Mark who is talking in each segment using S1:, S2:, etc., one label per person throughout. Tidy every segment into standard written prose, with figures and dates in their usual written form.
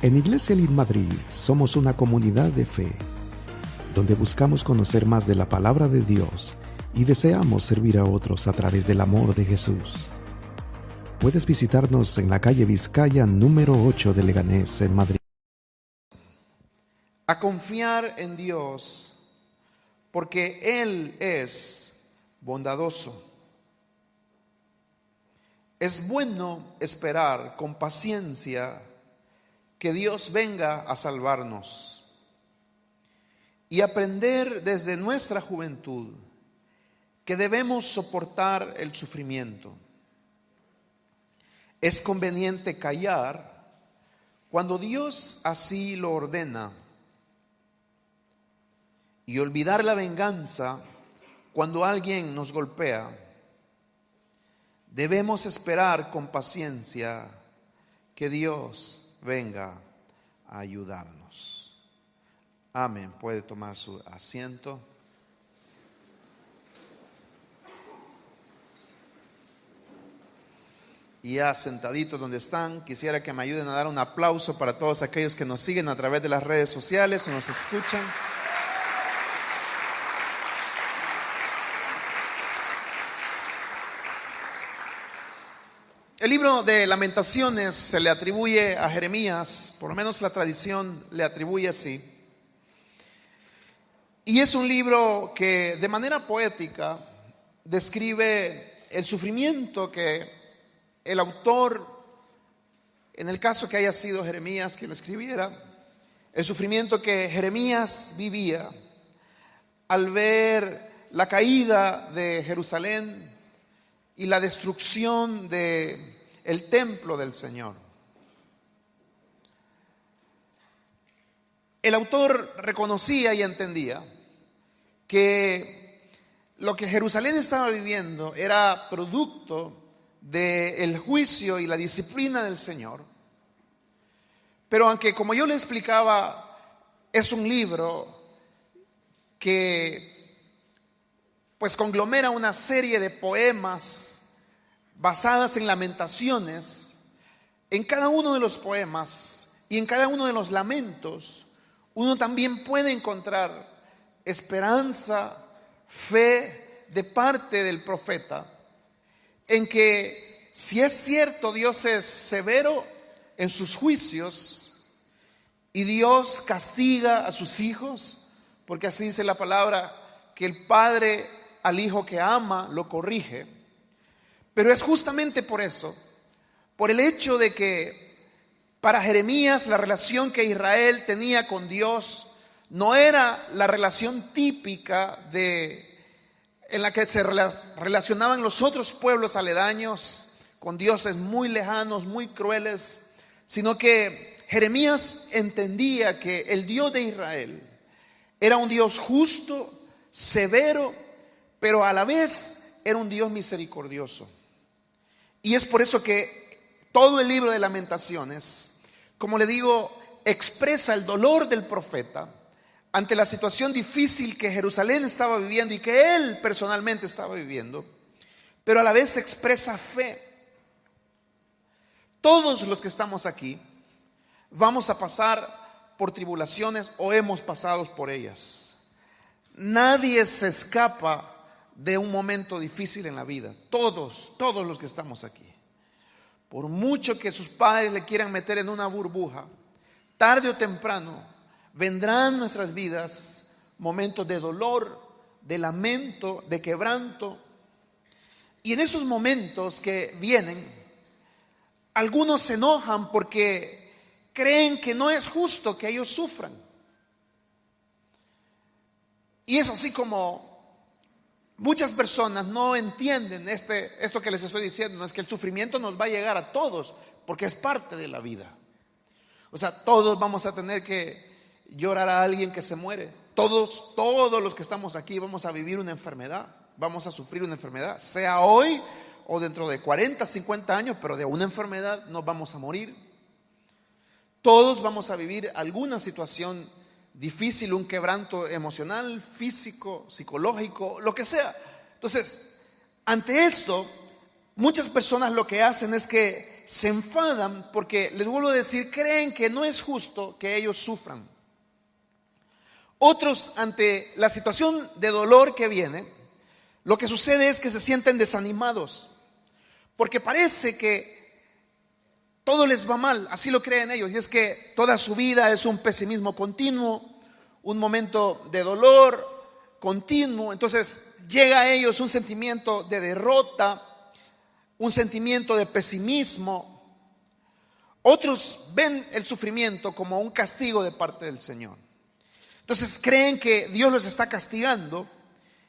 S1: En Iglesia Elite Madrid somos una comunidad de fe, donde buscamos conocer más de la palabra de Dios y deseamos servir a otros a través del amor de Jesús. Puedes visitarnos en la calle Vizcaya número 8 de Leganés, en Madrid.
S2: A confiar en Dios, porque Él es bondadoso. Es bueno esperar con paciencia que Dios venga a salvarnos y aprender desde nuestra juventud que debemos soportar el sufrimiento. Es conveniente callar cuando Dios así lo ordena y olvidar la venganza cuando alguien nos golpea. Debemos esperar con paciencia que Dios venga a ayudarnos. Amén. Puede tomar su asiento. Y ya sentaditos donde están, quisiera que me ayuden a dar un aplauso para todos aquellos que nos siguen a través de las redes sociales o nos escuchan. El libro de Lamentaciones se le atribuye a Jeremías, por lo menos la tradición le atribuye así. Y es un libro que de manera poética describe el sufrimiento que el autor, en el caso que haya sido Jeremías quien lo escribiera, el sufrimiento que Jeremías vivía al ver la caída de Jerusalén y la destrucción de el templo del Señor. El autor reconocía y entendía que lo que Jerusalén estaba viviendo era producto del juicio y la disciplina del Señor. Pero aunque, como yo le explicaba, es un libro que pues conglomera una serie de poemas basadas en lamentaciones, en cada uno de los poemas y en cada uno de los lamentos, uno también puede encontrar esperanza, fe de parte del profeta, en que si es cierto Dios es severo en sus juicios y Dios castiga a sus hijos, porque así dice la palabra, que el padre al hijo que ama lo corrige. Pero es justamente por eso, por el hecho de que para Jeremías la relación que Israel tenía con Dios no era la relación típica en la que se relacionaban los otros pueblos aledaños con dioses muy lejanos, muy crueles, sino que Jeremías entendía que el Dios de Israel era un Dios justo, severo, pero a la vez era un Dios misericordioso. Y es por eso que todo el libro de Lamentaciones, como le digo, expresa el dolor del profeta ante la situación difícil que Jerusalén estaba viviendo y que él personalmente estaba viviendo, pero a la vez expresa fe. Todos los que estamos aquí vamos a pasar por tribulaciones o hemos pasado por ellas. Nadie se escapa de un momento difícil en la vida. Todos los que estamos aquí. Por mucho que sus padres le quieran meter en una burbuja, tarde o temprano vendrán en nuestras vidas momentos de dolor, de lamento, de quebranto. Y en esos momentos que vienen, algunos se enojan porque creen que no es justo que ellos sufran. Y es así como muchas personas no entienden esto que les estoy diciendo. No es que el sufrimiento nos va a llegar a todos, porque es parte de la vida. O sea, todos vamos a tener que llorar a alguien que se muere. Todos los que estamos aquí vamos a vivir una enfermedad, vamos a sufrir una enfermedad, sea hoy o dentro de 40, 50 años, pero de una enfermedad nos vamos a morir. Todos vamos a vivir alguna situación difícil, un quebranto emocional, físico, psicológico, lo que sea. Entonces, ante esto, muchas personas lo que hacen es que se enfadan porque, les vuelvo a decir, creen que no es justo que ellos sufran. Otros, ante la situación de dolor que viene, lo que sucede es que se sienten desanimados, porque parece que todo les va mal, así lo creen ellos, y es que toda su vida es un pesimismo continuo, un momento de dolor continuo. Entonces llega a ellos un sentimiento de derrota, un sentimiento de pesimismo. Otros ven el sufrimiento como un castigo de parte del Señor. Entonces creen que Dios los está castigando,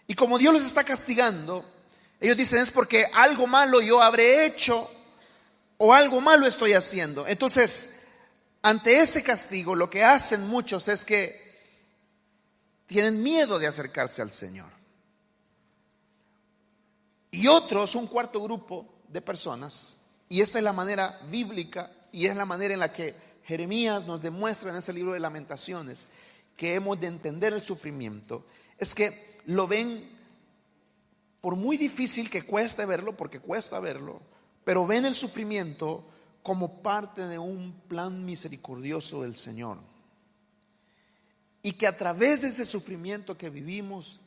S2: y como Dios los está castigando, ellos dicen es porque algo malo yo habré hecho o algo malo estoy haciendo. Entonces, ante ese castigo, lo que hacen muchos es que tienen miedo de acercarse al Señor. Y otros, un cuarto grupo de personas, y esta es la manera bíblica y es la manera en la que Jeremías nos demuestra en ese libro de Lamentaciones que hemos de entender el sufrimiento, es que lo ven, por muy difícil que cueste verlo, porque cuesta verlo, pero ven el sufrimiento como parte de un plan misericordioso del Señor. Y que a través de ese sufrimiento que vivimos,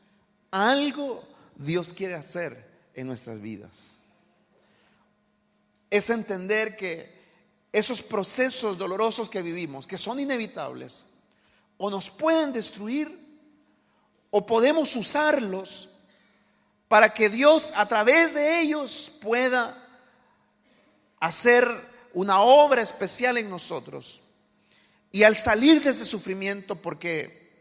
S2: algo Dios quiere hacer en nuestras vidas. Es entender que esos procesos dolorosos que vivimos, que son inevitables, o nos pueden destruir, o podemos usarlos para que Dios a través de ellos pueda hacer una obra especial en nosotros. Y al salir de ese sufrimiento, porque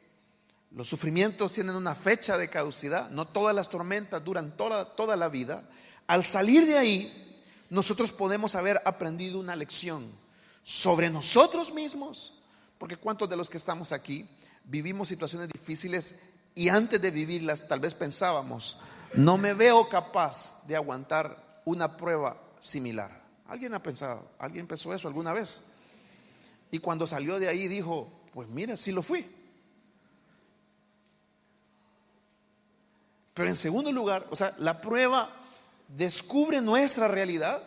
S2: los sufrimientos tienen una fecha de caducidad, no todas las tormentas duran toda la vida, al salir de ahí, nosotros podemos haber aprendido una lección sobre nosotros mismos, porque ¿cuántos de los que estamos aquí vivimos situaciones difíciles y antes de vivirlas tal vez pensábamos, no me veo capaz de aguantar una prueba similar? ¿Alguien ha pensado? ¿Alguien pensó eso alguna vez? Y cuando salió de ahí dijo, pues mira, sí lo fui. Pero en segundo lugar, o sea, la prueba descubre nuestra realidad,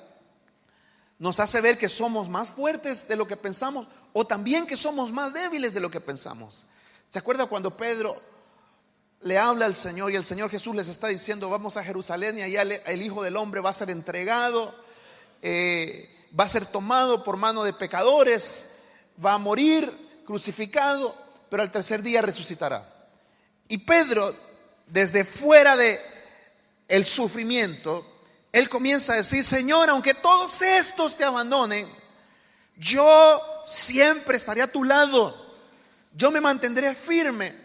S2: nos hace ver que somos más fuertes de lo que pensamos, o también que somos más débiles de lo que pensamos. ¿Se acuerda cuando Pedro le habla al Señor y el Señor Jesús les está diciendo, vamos a Jerusalén y allá el Hijo del Hombre va a ser entregado, va a ser tomado por mano de pecadores, va a morir crucificado, pero al tercer día resucitará? Y Pedro, desde fuera de el sufrimiento, él comienza a decir, Señor, aunque todos estos te abandonen, yo siempre estaré a tu lado, yo me mantendré firme.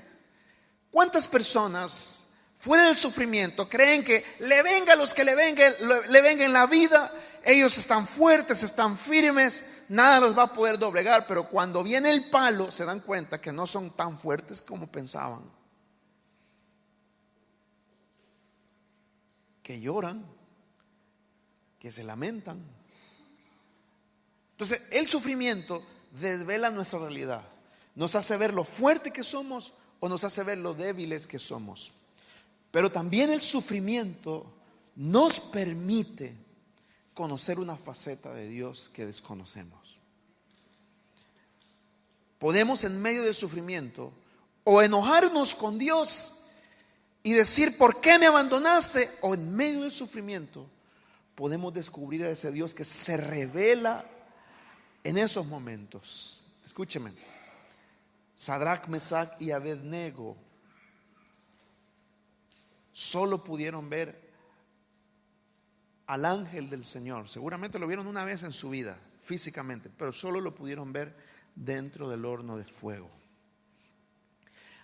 S2: ¿Cuántas personas fuera del sufrimiento creen que le venga a los que le venga en la vida, ellos están fuertes, están firmes, nada los va a poder doblegar? Pero cuando viene el palo se dan cuenta que no son tan fuertes como pensaban, que lloran, que se lamentan. Entonces el sufrimiento desvela nuestra realidad, nos hace ver lo fuerte que somos o nos hace ver lo débiles que somos. Pero también el sufrimiento nos permite conocer una faceta de Dios que desconocemos. Podemos en medio del sufrimiento o enojarnos con Dios y decir, ¿por qué me abandonaste? O en medio del sufrimiento podemos descubrir a ese Dios que se revela en esos momentos. Escúcheme, Sadrach, Mesach y Abednego solo pudieron ver al ángel del Señor. Seguramente lo vieron una vez en su vida físicamente, pero solo lo pudieron ver dentro del horno de fuego.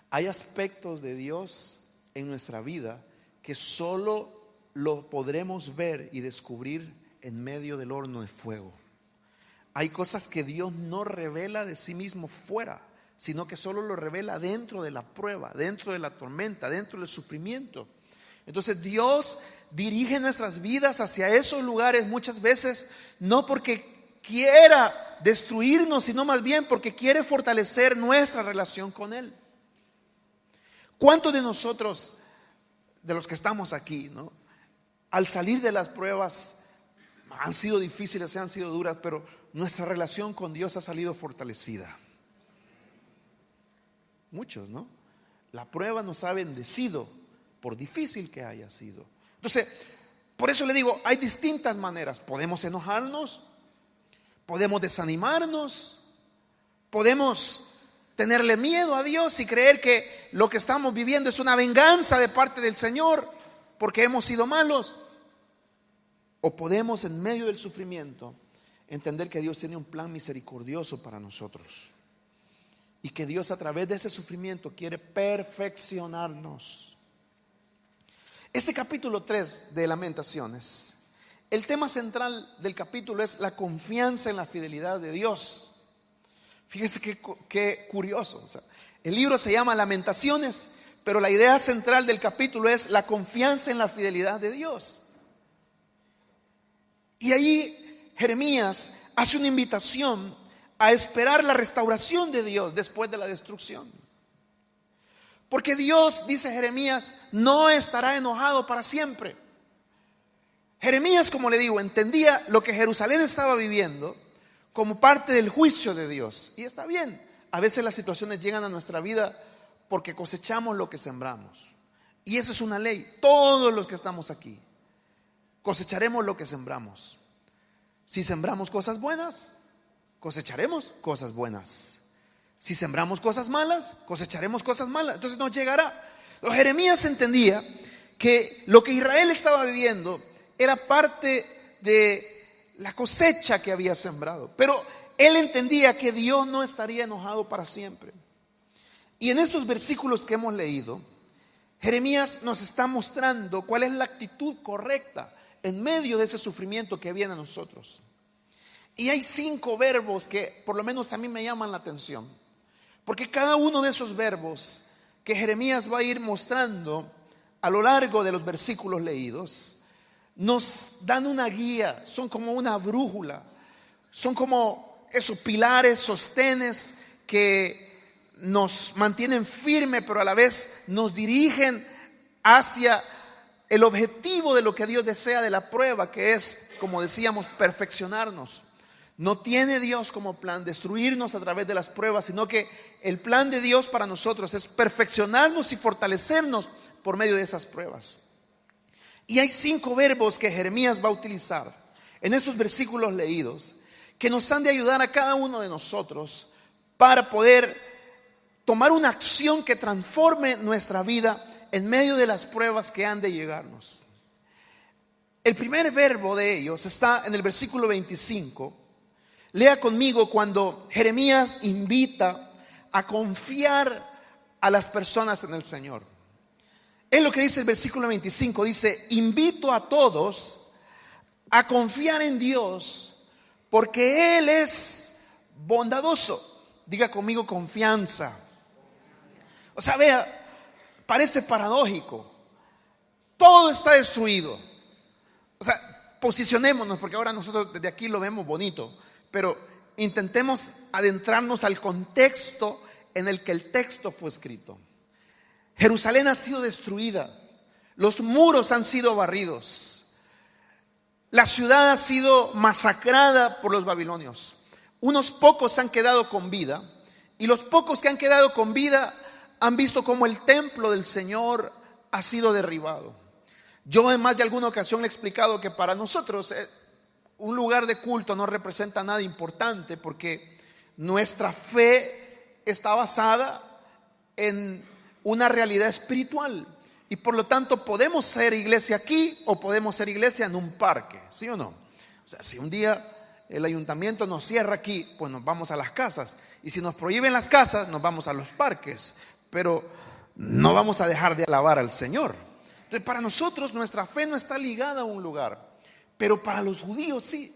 S2: Hay aspectos de Dios en nuestra vida que solo lo podremos ver y descubrir en medio del horno de fuego. Hay cosas que Dios no revela de sí mismo fuera, sino que solo lo revela dentro de la prueba, dentro de la tormenta, dentro del sufrimiento. Entonces Dios dirige nuestras vidas hacia esos lugares muchas veces no porque quiera destruirnos, sino más bien porque quiere fortalecer nuestra relación con Él. ¿Cuántos de nosotros, de los que estamos aquí, al salir de las pruebas, han sido difíciles, han sido duras, pero nuestra relación con Dios ha salido fortalecida. Muchos, ¿no? La prueba nos ha bendecido, por difícil que haya sido. Entonces, por eso le digo, hay distintas maneras. Podemos enojarnos, podemos desanimarnos, podemos tenerle miedo a Dios y creer que lo que estamos viviendo es una venganza de parte del Señor porque hemos sido malos. O podemos, en medio del sufrimiento, entender que Dios tiene un plan misericordioso para nosotros y que Dios, a través de ese sufrimiento, quiere perfeccionarnos. Este capítulo 3 de Lamentaciones, el tema central del capítulo es la confianza en la fidelidad de Dios. Fíjese qué curioso. O sea, el libro se llama Lamentaciones, pero la idea central del capítulo es la confianza en la fidelidad de Dios. Y ahí Jeremías hace una invitación a esperar la restauración de Dios después de la destrucción. Porque Dios, dice Jeremías, no estará enojado para siempre. Jeremías, como le digo, entendía lo que Jerusalén estaba viviendo como parte del juicio de Dios. Y está bien, a veces las situaciones llegan a nuestra vida porque cosechamos lo que sembramos. Y eso es una ley. Todos los que estamos aquí cosecharemos lo que sembramos. Si sembramos cosas buenas, cosecharemos cosas buenas. Si sembramos cosas malas, cosecharemos cosas malas. Entonces nos llegará. Jeremías entendía que lo que Israel estaba viviendo era parte de la cosecha que había sembrado. Pero él entendía que Dios no estaría enojado para siempre. Y en estos versículos que hemos leído, Jeremías nos está mostrando cuál es la actitud correcta en medio de ese sufrimiento que viene a nosotros. Y hay 5 verbos que por lo menos a mí me llaman la atención, porque cada uno de esos verbos que Jeremías va a ir mostrando a lo largo de los versículos leídos nos dan una guía, son como una brújula, son como esos pilares, sostenes que nos mantienen firmes, pero a la vez nos dirigen hacia el objetivo de lo que Dios desea de la prueba, que es, como decíamos, perfeccionarnos. No tiene Dios como plan destruirnos a través de las pruebas, sino que el plan de Dios para nosotros es perfeccionarnos y fortalecernos por medio de esas pruebas. Y hay 5 verbos que Jeremías va a utilizar en estos versículos leídos que nos han de ayudar a cada uno de nosotros para poder tomar una acción que transforme nuestra vida en medio de las pruebas que han de llegarnos. El primer verbo de ellos está en el versículo 25. Lea conmigo cuando Jeremías invita a confiar a las personas en el Señor. Es lo que dice el versículo 25. Dice: invito a todos a confiar en Dios porque Él es bondadoso. Diga conmigo: confianza. O sea, vea, parece paradójico. Todo está destruido. O sea, posicionémonos, porque ahora nosotros desde aquí lo vemos bonito, pero intentemos adentrarnos al contexto en el que el texto fue escrito. Jerusalén ha sido destruida, los muros han sido barridos, la ciudad ha sido masacrada por los babilonios. Unos pocos han quedado con vida, y los pocos que han quedado con vida han visto cómo el templo del Señor ha sido derribado. Yo en más de alguna ocasión le he explicado que para nosotros un lugar de culto no representa nada importante, porque nuestra fe está basada en una realidad espiritual, y por lo tanto podemos ser iglesia aquí o podemos ser iglesia en un parque, ¿sí o no? O sea, si un día el ayuntamiento nos cierra aquí, pues nos vamos a las casas, y si nos prohíben las casas, nos vamos a los parques, pero no vamos a dejar de alabar al Señor. Entonces, para nosotros nuestra fe no está ligada a un lugar, pero para los judíos sí.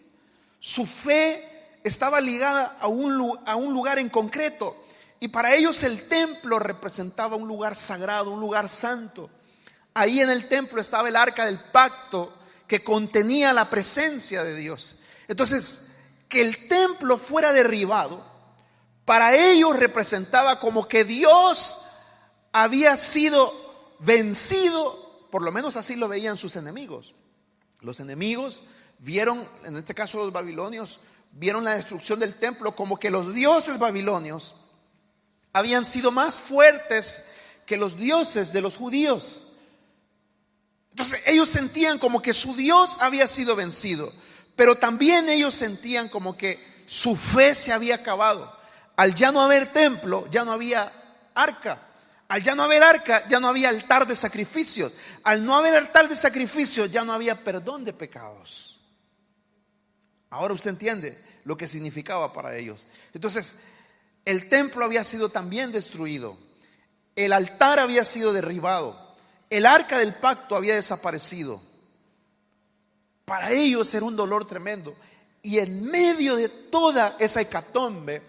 S2: Su fe estaba ligada a un lugar en concreto, y para ellos el templo representaba un lugar sagrado, un lugar santo. Ahí en el templo estaba el arca del pacto, que contenía la presencia de Dios. Entonces, que el templo fuera derribado para ellos representaba como que Dios había sido vencido. Por lo menos así lo veían sus enemigos. Los enemigos vieron, en este caso los babilonios, vieron la destrucción del templo como que los dioses babilonios habían sido más fuertes que los dioses de los judíos. Entonces ellos sentían como que su Dios había sido vencido, pero también ellos sentían como que su fe se había acabado. Al ya no haber templo, ya no había arca. Al ya no haber arca, ya no había altar de sacrificios. Al no haber altar de sacrificios, ya no había perdón de pecados. Ahora usted entiende lo que significaba para ellos. Entonces, el templo había sido también destruido. El altar había sido derribado. El arca del pacto había desaparecido. Para ellos era un dolor tremendo. Y en medio de toda esa hecatombe,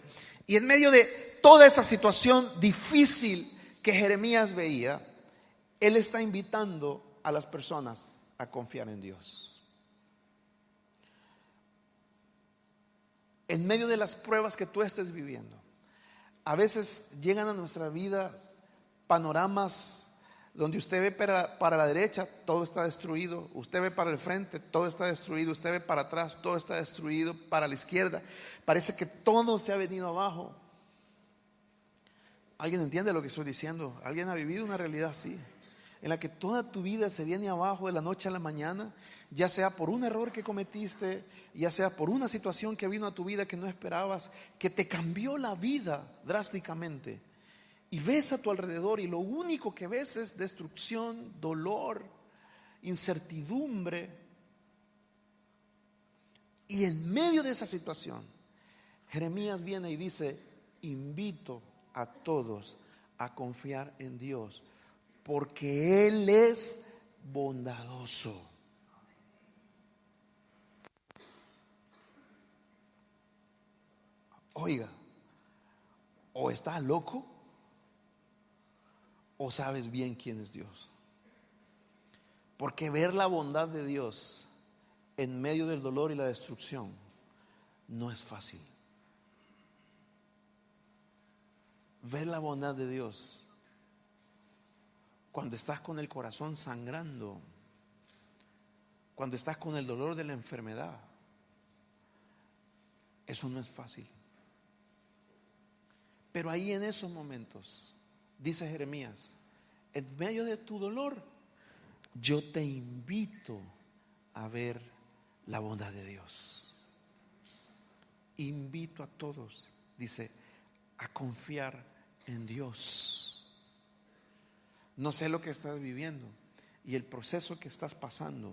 S2: y en medio de toda esa situación difícil que Jeremías veía, él está invitando a las personas a confiar en Dios. En medio de las pruebas que tú estés viviendo, a veces llegan a nuestra vida panoramas donde usted ve para la derecha, todo está destruido. Usted ve para el frente, todo está destruido. Usted ve para atrás, todo está destruido. Para la izquierda, parece que todo se ha venido abajo. ¿Alguien entiende lo que estoy diciendo? ¿Alguien ha vivido una realidad así? En la que toda tu vida se viene abajo de la noche a la mañana, ya sea por un error que cometiste, ya sea por una situación que vino a tu vida que no esperabas, que te cambió la vida drásticamente. Y ves a tu alrededor y lo único que ves es destrucción, dolor, incertidumbre. Y en medio de esa situación, Jeremías viene y dice: invito a todos a confiar en Dios, porque Él es bondadoso. Oiga, o estás loco o sabes bien quién es Dios. Porque ver la bondad de Dios en medio del dolor y la destrucción no es fácil. Ver la bondad de Dios cuando estás con el corazón sangrando, cuando estás con el dolor de la enfermedad, eso no es fácil. Pero ahí en esos momentos, dice Jeremías, en medio de tu dolor, yo te invito a ver la bondad de Dios. Invito a todos, dice, a confiar en Dios. No sé lo que estás viviendo y el proceso que estás pasando.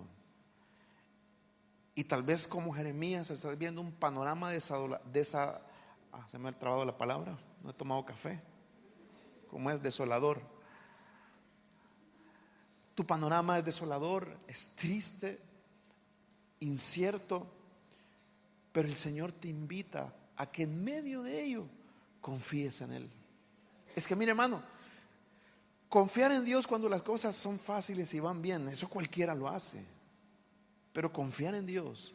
S2: Y tal vez como Jeremías estás viendo un panorama se me ha trabado la palabra, no he tomado café. Como es desolador. Tu panorama es desolador, es triste, incierto, pero el Señor te invita a que en medio de ello confíes en Él. Es que mire, hermano, confiar en Dios cuando las cosas son fáciles y van bien, eso cualquiera lo hace. Pero confiar en Dios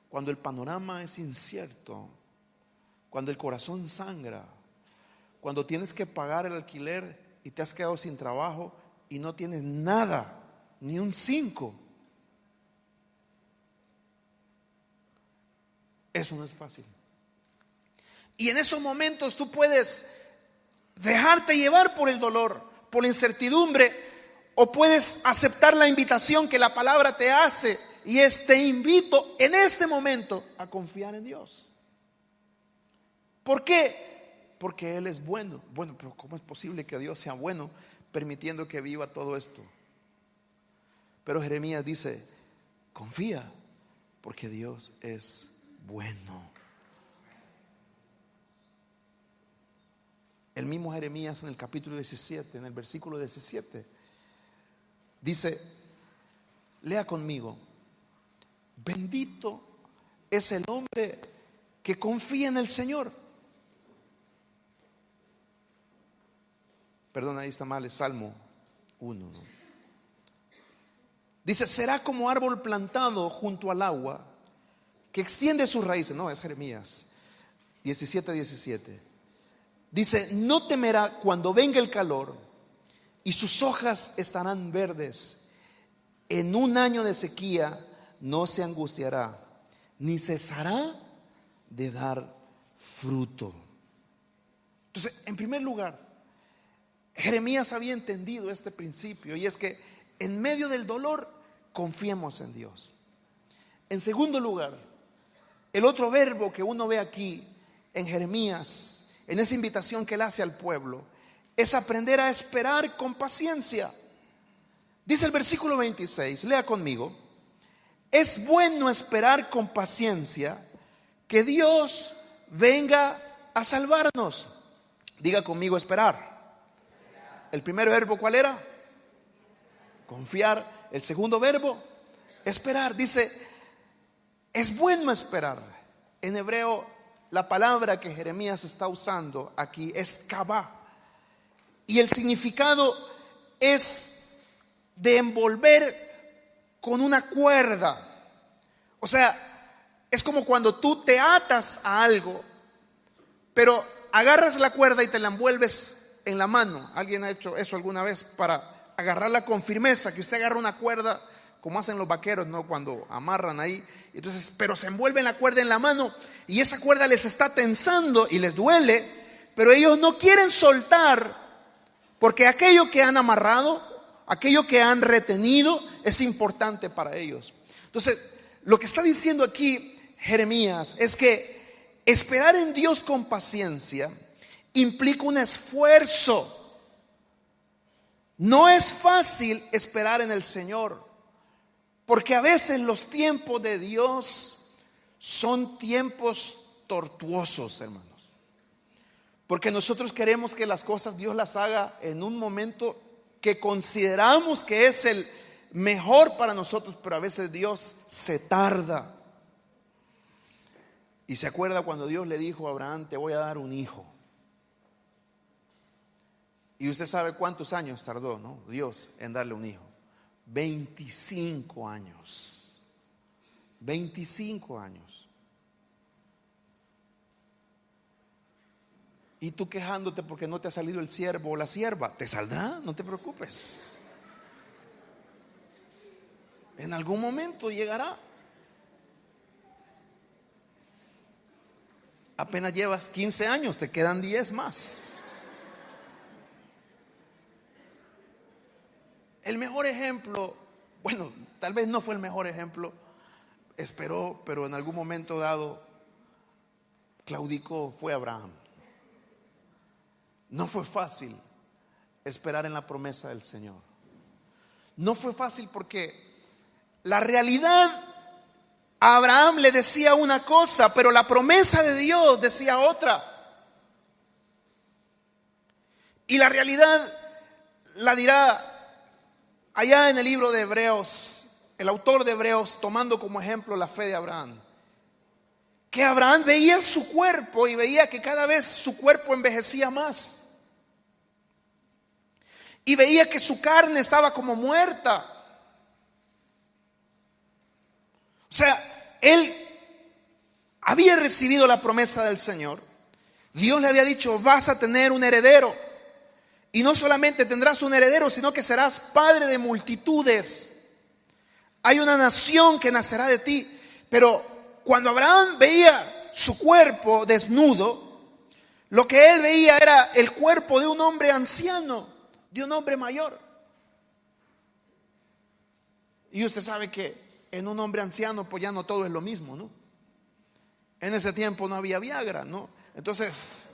S2: cuando el panorama es incierto, cuando el corazón sangra, cuando tienes que pagar el alquiler y te has quedado sin trabajo y no tienes nada, ni un 5. Eso no es fácil. Y en esos momentos tú puedes dejarte llevar por el dolor, por la incertidumbre, o puedes aceptar la invitación que la palabra te hace, y es: te invito en este momento a confiar en Dios. ¿Por qué? Porque Él es bueno. Bueno, pero ¿cómo es posible que Dios sea bueno permitiendo que viva todo esto? Pero Jeremías dice: confía, porque Dios es bueno. El mismo Jeremías en el capítulo 17, en el versículo 17, dice, lea conmigo: bendito es el hombre que confía en el Señor. Perdón, ahí está mal, es Salmo 1, ¿no? Dice: será como árbol plantado junto al agua, que extiende sus raíces. No, es Jeremías 17:17. Dice: no temerá cuando venga el calor, y sus hojas estarán verdes. En un año de sequía no se angustiará, ni cesará de dar fruto. Entonces, en primer lugar, Jeremías había entendido este principio, y es que en medio del dolor confiemos en Dios. En segundo lugar, el otro verbo que uno ve aquí en Jeremías, en esa invitación que él hace al pueblo, es aprender a esperar con paciencia. Dice el versículo 26, lea conmigo: es bueno esperar con paciencia que Dios venga a salvarnos. Diga conmigo: esperar. El primer verbo, ¿cuál era? Confiar. El segundo verbo, esperar. Dice, es bueno esperar. En hebreo, la palabra que Jeremías está usando aquí es kabá, y el significado es de envolver con una cuerda. O sea, es como cuando tú te atas a algo, pero agarras la cuerda y te la envuelves en la mano. ¿Alguien ha hecho eso alguna vez para agarrarla con firmeza? Que usted agarra una cuerda, como hacen los vaqueros, ¿no? Cuando amarran ahí. Entonces, pero se envuelven la cuerda en la mano, y esa cuerda les está tensando y les duele, pero ellos no quieren soltar, porque aquello que han amarrado, aquello que han retenido, es importante para ellos. Entonces, lo que está diciendo aquí Jeremías es que esperar en Dios con paciencia implica un esfuerzo. No es fácil esperar en el Señor, porque a veces los tiempos de Dios son tiempos tortuosos, hermanos. Porque nosotros queremos que las cosas Dios las haga en un momento que consideramos que es el mejor para nosotros, pero a veces Dios se tarda. Y se acuerda cuando Dios le dijo a Abraham: te voy a dar un hijo. Y usted sabe cuántos años tardó, ¿no? Dios en darle un hijo. 25 años. 25 años. Y tú quejándote porque no te ha salido el siervo o la sierva. Te saldrá, no te preocupes. En algún momento llegará. Apenas llevas 15 años, te quedan 10 más. El mejor ejemplo, bueno, tal vez no fue el mejor ejemplo, esperó, pero en algún momento dado claudicó, fue Abraham. No fue fácil esperar en la promesa del Señor. No fue fácil porque la realidad a Abraham le decía una cosa, pero la promesa de Dios decía otra. Y la realidad la dirá allá en el libro de Hebreos, el autor de Hebreos, tomando como ejemplo la fe de Abraham, que Abraham veía su cuerpo y veía que cada vez su cuerpo envejecía más, y veía que su carne estaba como muerta. O sea, él había recibido la promesa del Señor. Dios le había dicho: vas a tener un heredero. Y no solamente tendrás un heredero, sino que serás padre de multitudes. Hay una nación que nacerá de ti. Pero cuando Abraham veía su cuerpo desnudo, lo que él veía era el cuerpo de un hombre anciano, de un hombre mayor. Y usted sabe que en un hombre anciano pues ya no todo es lo mismo, ¿no? En ese tiempo no había Viagra, ¿no? Entonces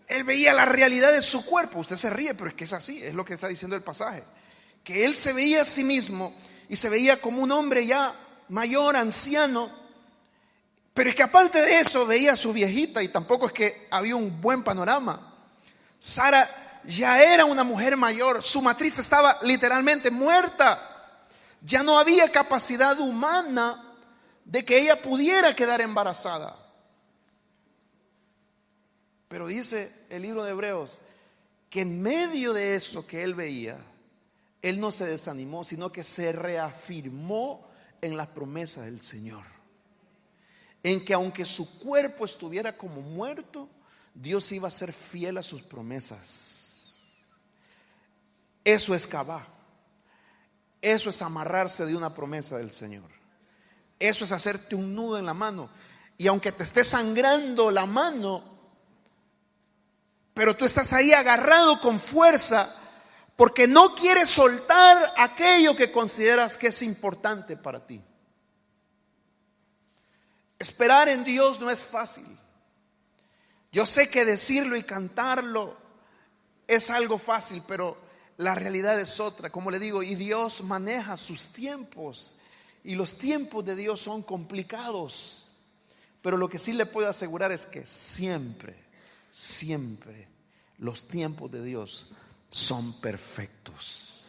S2: él veía la realidad de su cuerpo. Usted se ríe, pero es que es así, es lo que está diciendo el pasaje. Que él se veía a sí mismo y se veía como un hombre ya mayor, anciano. Pero es que aparte de eso veía a su viejita, y tampoco es que había un buen panorama. Sara ya era una mujer mayor, su matriz estaba literalmente muerta. Ya no había capacidad humana de que ella pudiera quedar embarazada. Pero dice el libro de Hebreos que en medio de eso que él veía, él no se desanimó, sino que se reafirmó en las promesas del Señor. En que aunque su cuerpo estuviera como muerto, Dios iba a ser fiel a sus promesas. Eso es cabá. Eso es amarrarse de una promesa del Señor. eso es hacerte un nudo en la mano. Y aunque te esté sangrando la mano, pero tú estás ahí agarrado con fuerza porque no quieres soltar aquello que consideras que es importante para ti. Esperar en Dios no es fácil. Yo sé que decirlo y cantarlo es algo fácil, pero la realidad es otra. Como le digo, y Dios maneja sus tiempos, y los tiempos de Dios son complicados. Pero lo que sí le puedo asegurar es que siempre los tiempos de Dios son perfectos.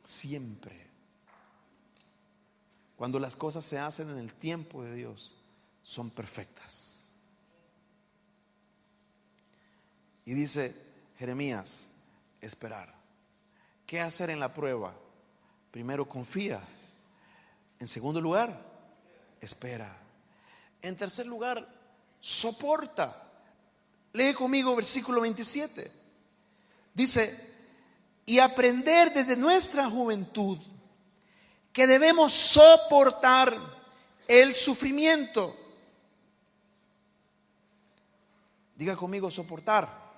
S2: Siempre. Cuando las cosas se hacen en el tiempo de Dios, son perfectas. Y dice Jeremías, esperar. ¿Qué hacer en la prueba? Primero, confía. En segundo lugar, espera. En tercer lugar, soporta. Lee conmigo versículo 27. Dice, y aprender desde nuestra juventud que debemos soportar el sufrimiento. Diga conmigo, soportar.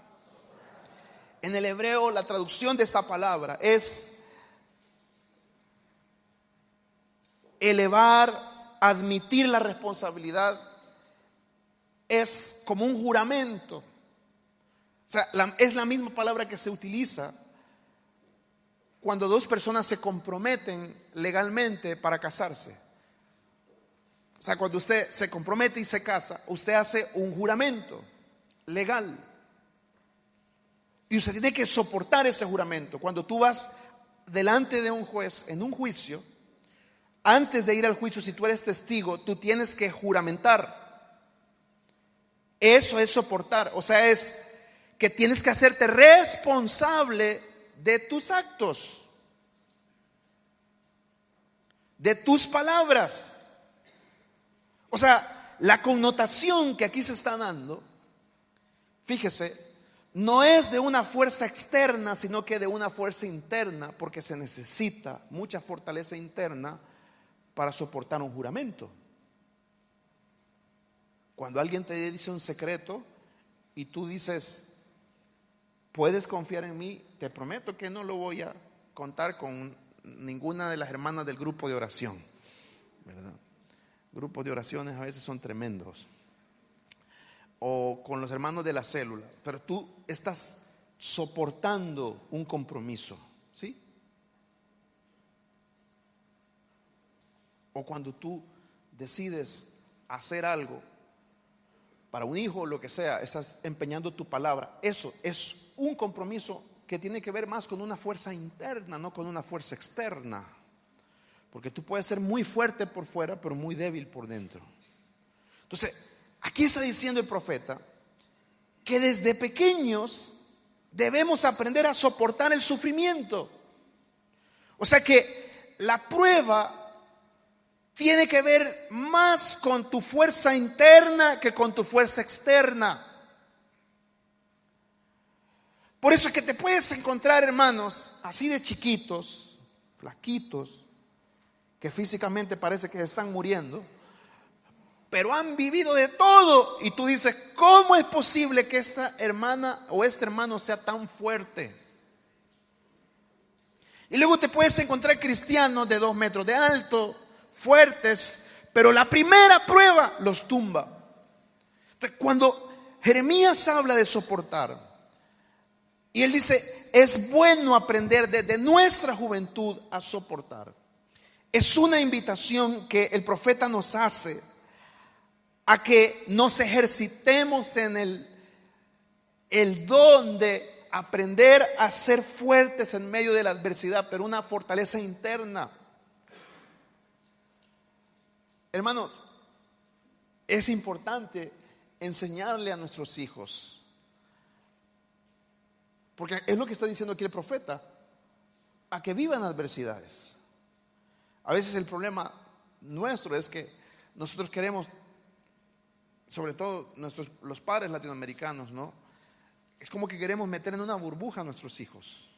S2: En el hebreo, la traducción de esta palabra es elevar, admitir la responsabilidad. Es como un juramento. O sea, es la misma palabra que se utiliza cuando dos personas se comprometen legalmente para casarse. O sea, cuando usted se compromete y se casa, usted hace un juramento legal. Y usted tiene que soportar ese juramento. Cuando tú vas delante de un juez en un juicio, antes de ir al juicio, si tú eres testigo, tú tienes que juramentar. Eso es soportar. O sea, es que tienes que hacerte responsable de tus actos, de tus palabras. O sea, la connotación que aquí se está dando, fíjese, no es de una fuerza externa, sino que de una fuerza interna, porque se necesita mucha fortaleza interna para soportar un juramento. Cuando alguien te dice un secreto y tú dices, puedes confiar en mí, te prometo que no lo voy a contar con ninguna de las hermanas del grupo de oración, ¿verdad? Grupos de oraciones a veces son tremendos. O con los hermanos de la célula, pero tú estás soportando un compromiso, ¿sí? O cuando tú decides hacer algo para un hijo o lo que sea, estás empeñando tu palabra. Eso es un compromiso que tiene que ver más con una fuerza interna, no con una fuerza externa. Porque tú puedes ser muy fuerte por fuera, pero muy débil por dentro. Entonces, aquí está diciendo el profeta que desde pequeños debemos aprender a soportar el sufrimiento. O sea que la prueba tiene que ver más con tu fuerza interna que con tu fuerza externa. Por eso es que te puedes encontrar hermanos así de chiquitos, flaquitos, que físicamente parece que están muriendo, pero han vivido de todo. Y tú dices, ¿cómo es posible que esta hermana o este hermano sea tan fuerte? Y luego te puedes encontrar cristianos de 2 metros de alto, fuertes, pero la primera prueba los tumba. Entonces, cuando Jeremías habla de soportar, y él dice, es bueno aprender desde nuestra juventud a soportar. Es una invitación que el profeta nos hace a que nos ejercitemos en el don de aprender a ser fuertes en medio de la adversidad, pero una fortaleza interna. Hermanos, es importante enseñarle a nuestros hijos, porque es lo que está diciendo aquí el profeta, a que vivan adversidades. A veces el problema nuestro es que nosotros queremos, sobre todo los padres latinoamericanos, ¿no? Es como que queremos meter en una burbuja a nuestros hijos.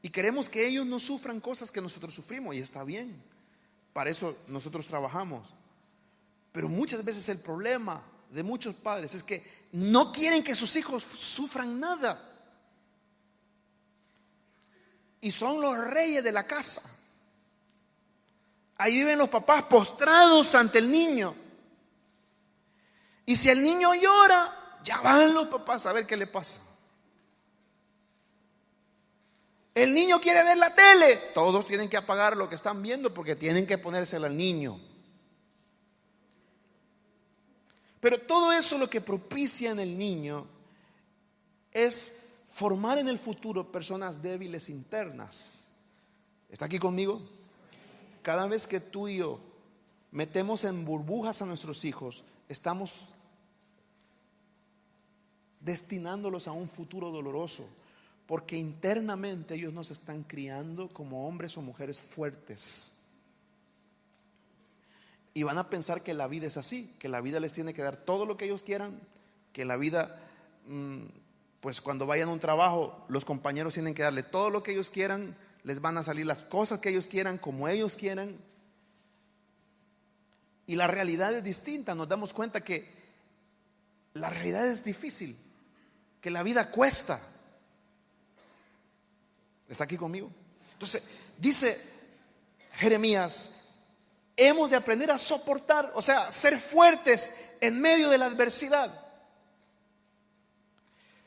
S2: Y queremos que ellos no sufran cosas que nosotros sufrimos, y está bien. Para eso nosotros trabajamos. Pero muchas veces el problema de muchos padres es que no quieren que sus hijos sufran nada. Y son los reyes de la casa. Ahí viven los papás postrados ante el niño. Y si el niño llora, ya van los papás a ver qué le pasa. El niño quiere ver la tele, todos tienen que apagar lo que están viendo porque tienen que ponérsela al niño. Pero todo eso lo que propicia en el niño es formar en el futuro personas débiles internas. ¿Está aquí conmigo? Cada vez que tú y yo metemos en burbujas a nuestros hijos, estamos destinándolos a un futuro doloroso, porque internamente ellos nos están criando como hombres o mujeres fuertes. Y van a pensar que la vida es así, que la vida les tiene que dar todo lo que ellos quieran, que la vida, pues cuando vayan a un trabajo, los compañeros tienen que darle todo lo que ellos quieran, les van a salir las cosas que ellos quieran, como ellos quieran. Y la realidad es distinta, nos damos cuenta que la realidad es difícil, que la vida cuesta. ¿Está aquí conmigo? Entonces, dice Jeremías, hemos de aprender a soportar, o sea, ser fuertes en medio de la adversidad.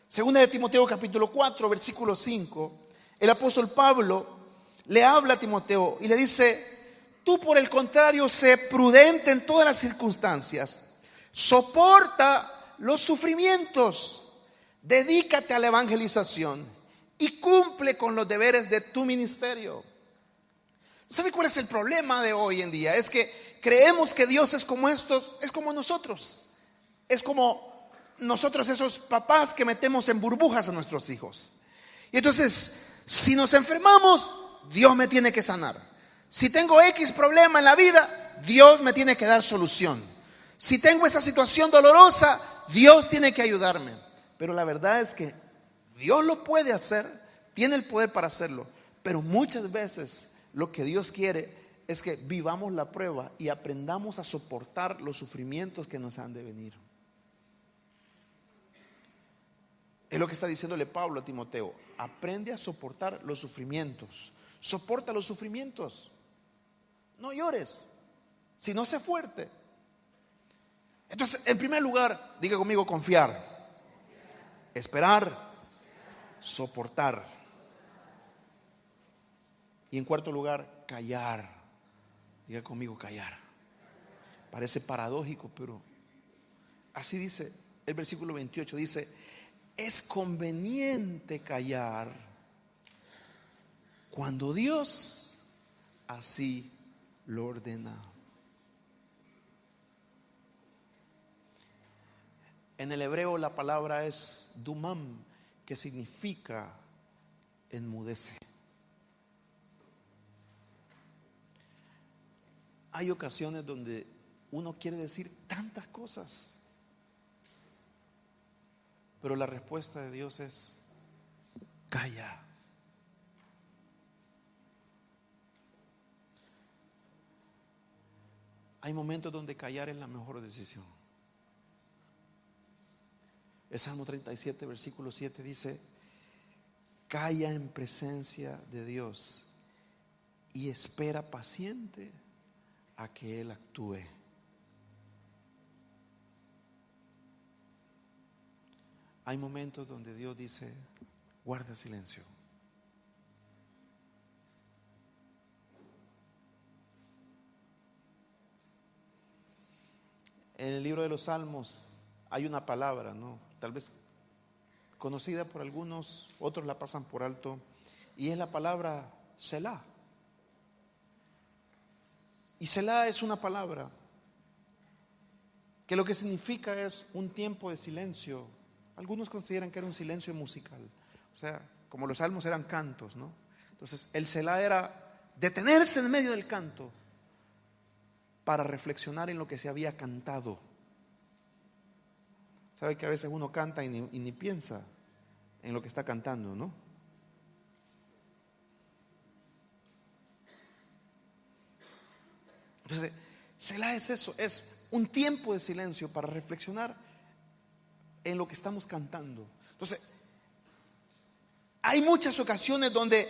S2: Segunda de Timoteo capítulo 4, versículo 5, el apóstol Pablo le habla a Timoteo y le dice: tú por el contrario, sé prudente en todas las circunstancias, soporta los sufrimientos, dedícate a la evangelización y cumple con los deberes de tu ministerio. ¿Sabe cuál es el problema de hoy en día? Es que creemos que Dios es como estos, es como nosotros. Es como nosotros, esos papás que metemos en burbujas a nuestros hijos. Y entonces, si nos enfermamos, Dios me tiene que sanar. Si tengo X problema en la vida, Dios me tiene que dar solución. Si tengo esa situación dolorosa, Dios tiene que ayudarme. Pero la verdad es que Dios lo puede hacer, tiene el poder para hacerlo. Pero muchas veces lo que Dios quiere es que vivamos la prueba y aprendamos a soportar los sufrimientos que nos han de venir. Es lo que está diciéndole Pablo a Timoteo: aprende a soportar los sufrimientos. Soporta los sufrimientos. No llores, sino sé fuerte. Entonces, en primer lugar, diga conmigo: confiar, esperar, soportar. Y en cuarto lugar, callar. Diga conmigo: callar. Parece paradójico, pero así dice el versículo 28. Dice: es conveniente callar cuando Dios así lo ordena. En el hebreo la palabra es dumam, que significa enmudece. Hay ocasiones donde uno quiere decir tantas cosas, pero la respuesta de Dios es: calla. Hay momentos donde callar es la mejor decisión. El Salmo 37, versículo 7 dice: calla en presencia de Dios y espera paciente a que Él actúe. Hay momentos donde Dios dice: guarda silencio. En el libro de los Salmos hay una palabra, ¿no? Tal vez conocida por algunos, otros la pasan por alto, y es la palabra Selah. Y Selah es una palabra que lo que significa es un tiempo de silencio. Algunos consideran que era un silencio musical, o sea, como los salmos eran cantos, ¿no? Entonces el Selah era detenerse en medio del canto para reflexionar en lo que se había cantado. Sabe que a veces uno canta y ni piensa en lo que está cantando, ¿no? Entonces, Selah es eso, es un tiempo de silencio para reflexionar en lo que estamos cantando. Entonces, hay muchas ocasiones donde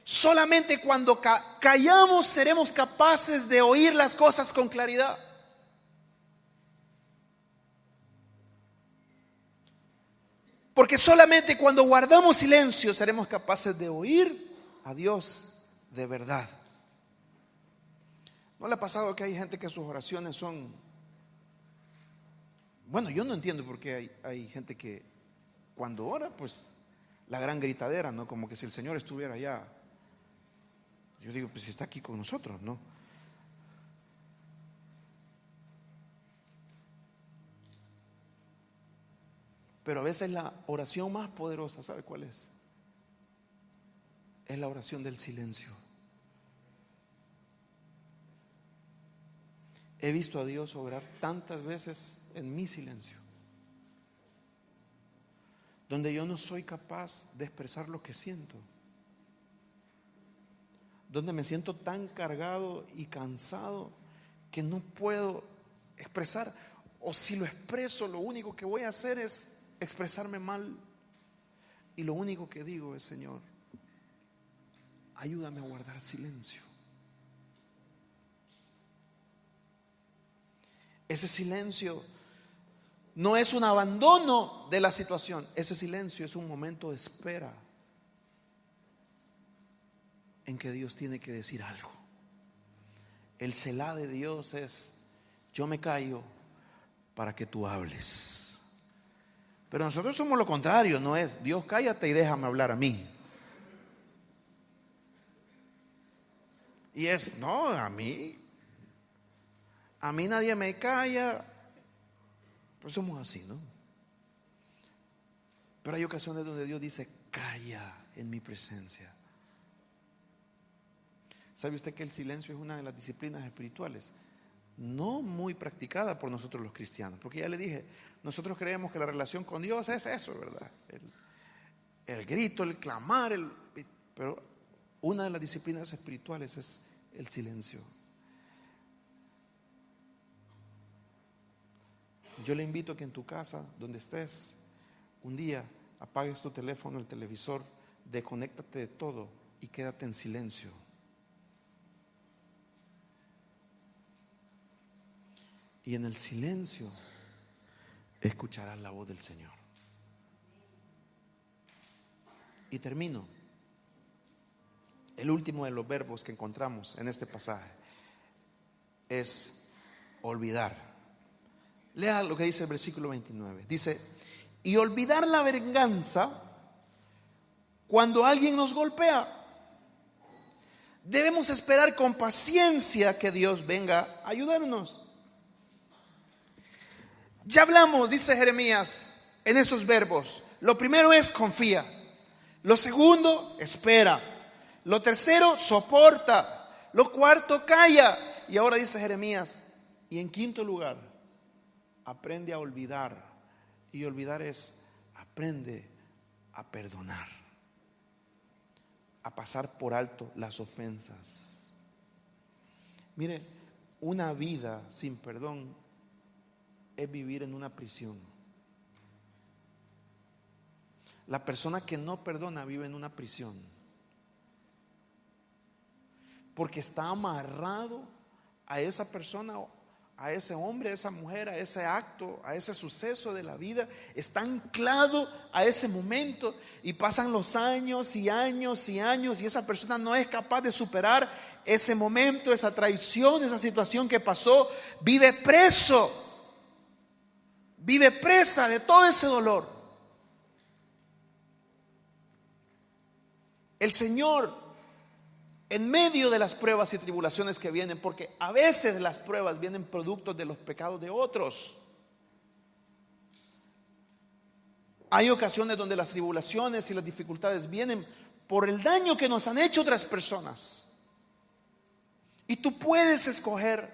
S2: solamente cuando callamos seremos capaces de oír las cosas con claridad. Porque solamente cuando guardamos silencio seremos capaces de oír a Dios de verdad. ¿No le ha pasado que hay gente que sus oraciones son... Bueno, yo no entiendo por qué hay gente que cuando ora, pues la gran gritadera, ¿no? Como que si el Señor estuviera allá. Yo digo, pues si está aquí con nosotros, ¿no? Pero a veces la oración más poderosa, ¿sabe cuál es? Es la oración del silencio. He visto a Dios obrar tantas veces en mi silencio, donde yo no soy capaz de expresar lo que siento, donde me siento tan cargado y cansado que no puedo expresar, o si lo expreso, lo único que voy a hacer es expresarme mal, y lo único que digo es: Señor, ayúdame a guardar silencio. Ese silencio no es un abandono de la situación, ese silencio es un momento de espera en que Dios tiene que decir algo. El Selah de Dios es: yo me callo para que tú hables. Pero nosotros somos lo contrario, no es Dios cállate y déjame hablar a mí. Y es, no, a mí nadie me calla. Pues somos así, ¿no? Pero hay ocasiones donde Dios dice: calla en mi presencia. ¿Sabe usted que el silencio es una de las disciplinas espirituales no muy practicada por nosotros los cristianos? Porque ya le dije, nosotros creemos que la relación con Dios es eso, ¿verdad? El grito, el clamar, pero una de las disciplinas espirituales es el silencio. Yo le invito a que en tu casa, donde estés, un día apagues tu teléfono, el televisor, desconéctate de todo y quédate en silencio. Y en el silencio escucharás la voz del Señor. Y termino. El último de los verbos que encontramos en este pasaje es olvidar. Lea lo que dice el versículo 29. Dice: y olvidar la venganza cuando alguien nos golpea. Debemos esperar con paciencia que Dios venga a ayudarnos. Ya hablamos, dice Jeremías, en esos verbos. Lo primero es confía. Lo segundo, espera. Lo tercero, soporta. Lo cuarto, calla. Y ahora dice Jeremías, y en quinto lugar, aprende a olvidar. Y olvidar es: aprende a perdonar, a pasar por alto las ofensas. Mire, una vida sin perdón es vivir en una prisión. La persona que no perdona vive en una prisión, porque está amarrado a esa persona, a ese hombre, a esa mujer, a ese acto, a ese suceso de la vida. Está anclado a ese momento, y pasan los años y años y años, y esa persona no es capaz de superar ese momento, esa traición, esa situación que pasó. Vive preso, vive presa de todo ese dolor. El Señor, en medio de las pruebas y tribulaciones que vienen, porque a veces las pruebas vienen productos de los pecados de otros. Hay ocasiones donde las tribulaciones y las dificultades vienen por el daño que nos han hecho otras personas. Y tú puedes escoger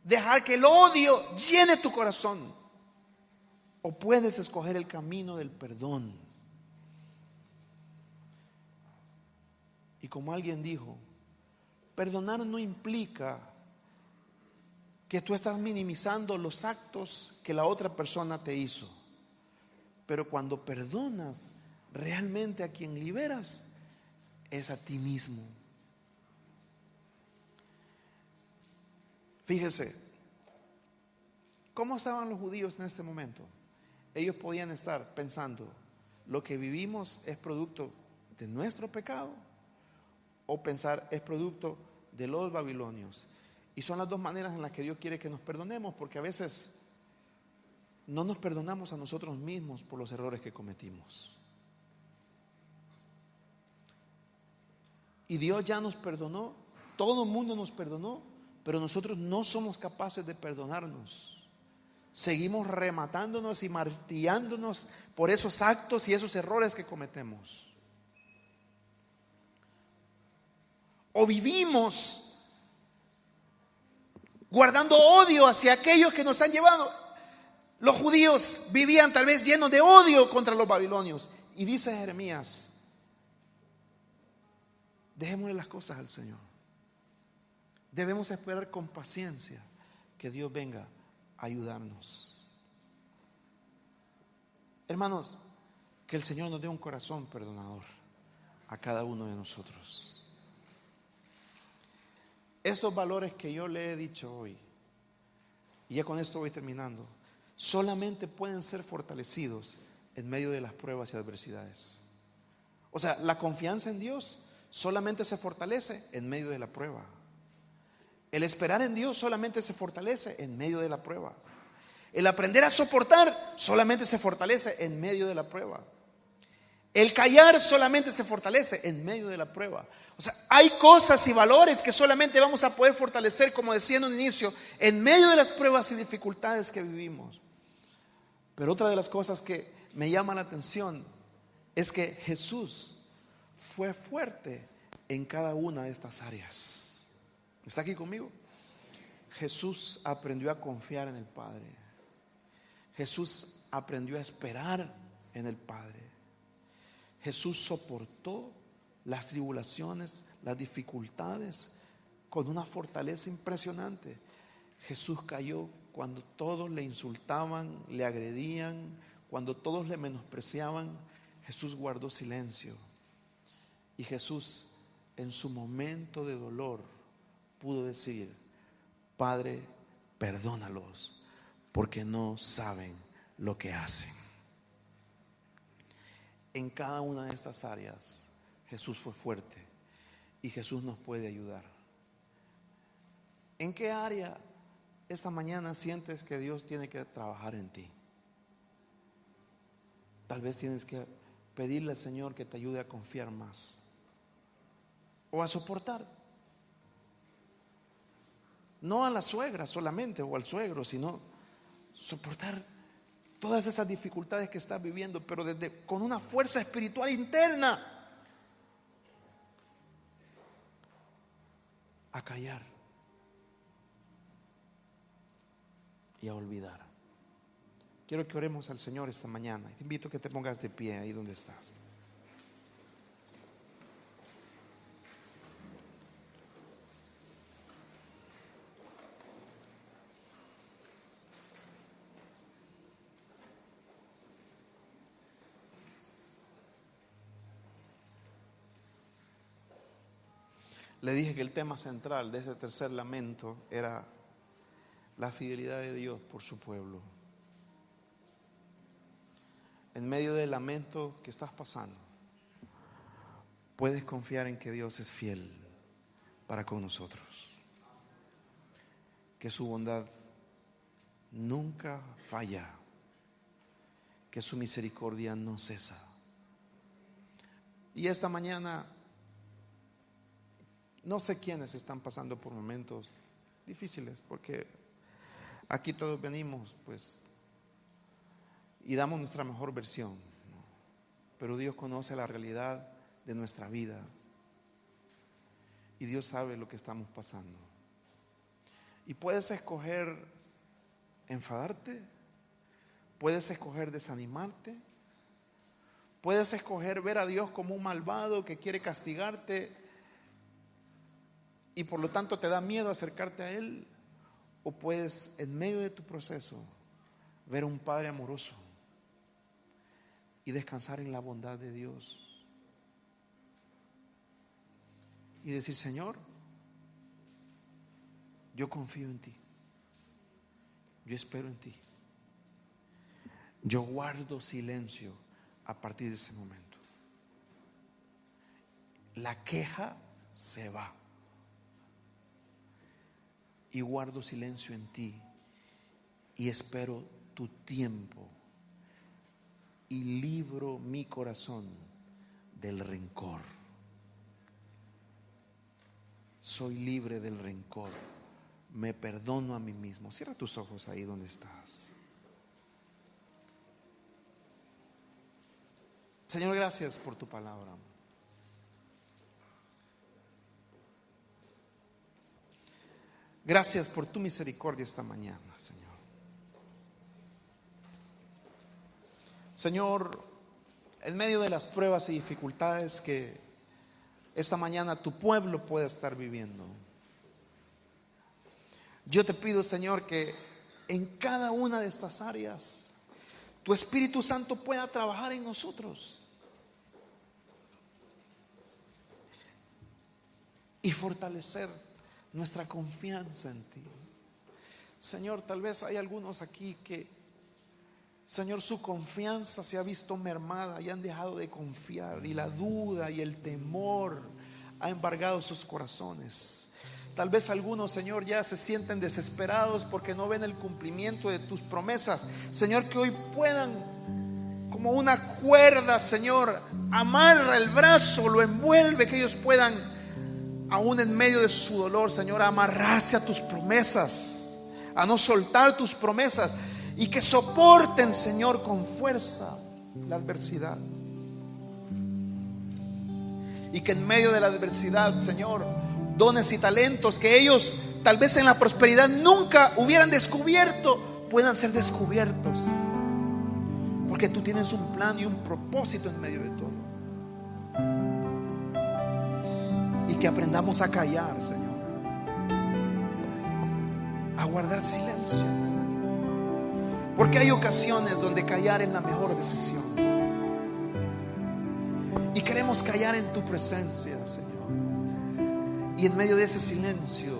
S2: dejar que el odio llene tu corazón, o puedes escoger el camino del perdón. Y como alguien dijo, perdonar no implica que tú estás minimizando los actos que la otra persona te hizo. Pero cuando perdonas, realmente a quien liberas es a ti mismo. Fíjese, ¿cómo estaban los judíos en este momento? Ellos podían estar pensando, lo que vivimos es producto de nuestro pecado, o pensar es producto de los babilonios. Y son las dos maneras en las que Dios quiere que nos perdonemos, porque a veces no nos perdonamos a nosotros mismos por los errores que cometimos. Y Dios ya nos perdonó, todo el mundo nos perdonó, pero nosotros no somos capaces de perdonarnos. Seguimos rematándonos y martillándonos por esos actos y esos errores que cometemos. O vivimos guardando odio hacia aquellos que nos han llevado. Los judíos vivían tal vez llenos de odio contra los babilonios. Y dice Jeremías, dejémosle las cosas al Señor. Debemos esperar con paciencia que Dios venga a ayudarnos. Hermanos, que el Señor nos dé un corazón perdonador a cada uno de nosotros. Estos valores que yo le he dicho hoy, y ya con esto voy terminando, solamente pueden ser fortalecidos en medio de las pruebas y adversidades. O sea, la confianza en Dios solamente se fortalece en medio de la prueba. El esperar en Dios solamente se fortalece en medio de la prueba. El aprender a soportar solamente se fortalece en medio de la prueba. El callar solamente se fortalece en medio de la prueba. O sea, hay cosas y valores que solamente vamos a poder fortalecer, como decía en un inicio, en medio de las pruebas y dificultades que vivimos. Pero otra de las cosas que me llama la atención es que Jesús fue fuerte en cada una de estas áreas. ¿Está aquí conmigo? Jesús aprendió a confiar en el Padre. Jesús aprendió a esperar en el Padre. Jesús soportó las tribulaciones, las dificultades con una fortaleza impresionante. Jesús cayó cuando todos le insultaban, le agredían, cuando todos le menospreciaban. Jesús guardó silencio. Y Jesús, en su momento de dolor, pudo decir: Padre, perdónalos, porque no saben lo que hacen. En cada una de estas áreas Jesús fue fuerte y Jesús nos puede ayudar. ¿En qué área esta mañana sientes que Dios tiene que trabajar en ti? Tal vez tienes que pedirle al Señor que te ayude a confiar más o a soportar. No a la suegra solamente o al suegro, sino soportar todas esas dificultades que estás viviendo, pero con una fuerza espiritual interna. A callar y a olvidar. Quiero que oremos al Señor esta mañana. Te invito a que te pongas de pie ahí donde estás. Le dije que el tema central de ese tercer lamento era la fidelidad de Dios por su pueblo. En medio del lamento que estás pasando, puedes confiar en que Dios es fiel para con nosotros, que su bondad nunca falla, que su misericordia no cesa. Y esta mañana, no sé quiénes están pasando por momentos difíciles, porque aquí todos venimos pues y damos nuestra mejor versión, ¿no? Pero Dios conoce la realidad de nuestra vida y Dios sabe lo que estamos pasando. Y puedes escoger enfadarte, puedes escoger desanimarte, puedes escoger ver a Dios como un malvado que quiere castigarte y por lo tanto te da miedo acercarte a Él, o puedes en medio de tu proceso ver a un Padre amoroso y descansar en la bondad de Dios y decir: Señor, yo confío en ti, yo espero en ti, yo guardo silencio a partir de ese momento. La queja se va y guardo silencio en ti y espero tu tiempo y libro mi corazón del rencor. Soy libre del rencor, me perdono a mí mismo. Cierra tus ojos ahí donde estás. Señor, gracias por tu palabra. Gracias por tu misericordia esta mañana, Señor. Señor, en medio de las pruebas y dificultades que esta mañana tu pueblo pueda estar viviendo, yo te pido, Señor, que en cada una de estas áreas tu Espíritu Santo pueda trabajar en nosotros y fortalecer nuestra confianza en ti. Señor, tal vez hay algunos aquí que, Señor, su confianza se ha visto mermada y han dejado de confiar, y la duda y el temor ha embargado sus corazones. Tal vez algunos, Señor, ya se sienten desesperados porque no ven el cumplimiento de tus promesas. Señor, que hoy puedan, como una cuerda, Señor, amarra el brazo, lo envuelve, que ellos puedan, aún en medio de su dolor, Señor, a amarrarse a tus promesas, a no soltar tus promesas, y que soporten, Señor, con fuerza la adversidad. Y que en medio de la adversidad, Señor, dones y talentos que ellos tal vez en la prosperidad nunca hubieran descubierto, puedan ser descubiertos, porque tú tienes un plan y un propósito en medio de todo. Y que aprendamos a callar, Señor, a guardar silencio, porque hay ocasiones donde callar es la mejor decisión. Y queremos callar en tu presencia, Señor, y en medio de ese silencio,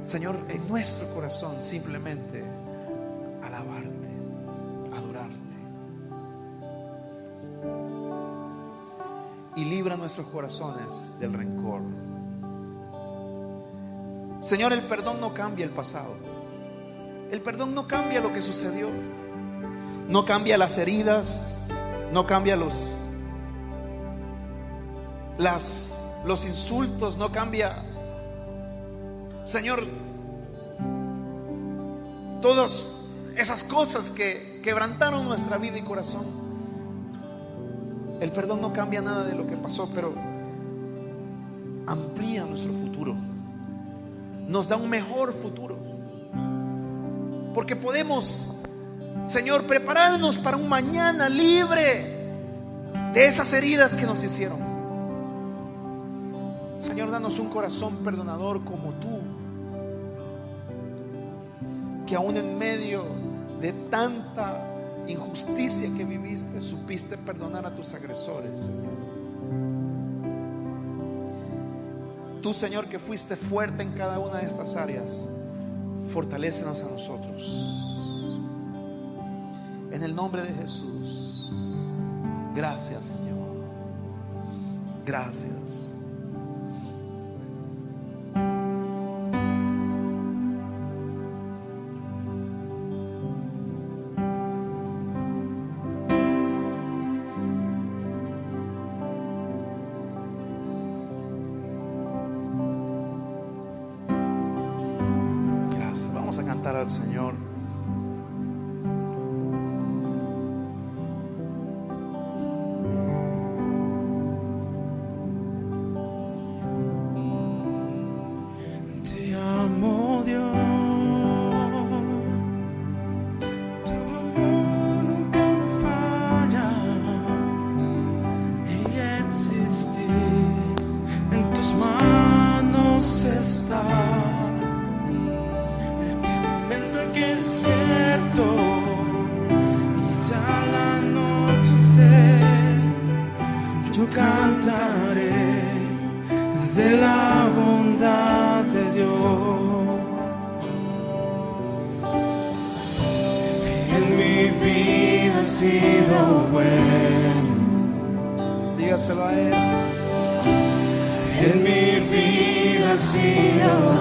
S2: Señor, en nuestro corazón simplemente alabarte, adorarte. Y libra nuestros corazones del rencor. Señor, el perdón no cambia el pasado. El perdón no cambia lo que sucedió. No cambia las heridas. No cambia los insultos. No cambia, Señor, todas esas cosas que quebrantaron nuestra vida y corazón. El perdón no cambia nada de lo que pasó, pero amplía nuestro futuro, nos da un mejor futuro, porque podemos, Señor, prepararnos para un mañana libre de esas heridas que nos hicieron. Señor, danos un corazón perdonador como tú, que aún en medio de tanta injusticia que viviste, supiste perdonar a tus agresores, Señor. Tú, Señor, que fuiste fuerte en cada una de estas áreas, fortalécenos a nosotros. En el nombre de Jesús. Gracias, Señor. Gracias. Al Señor.
S3: Te amo, Dios. Tu amor nunca me falla, y existir en tus manos está.
S2: dígaselo a Él.
S3: En mi vida has sido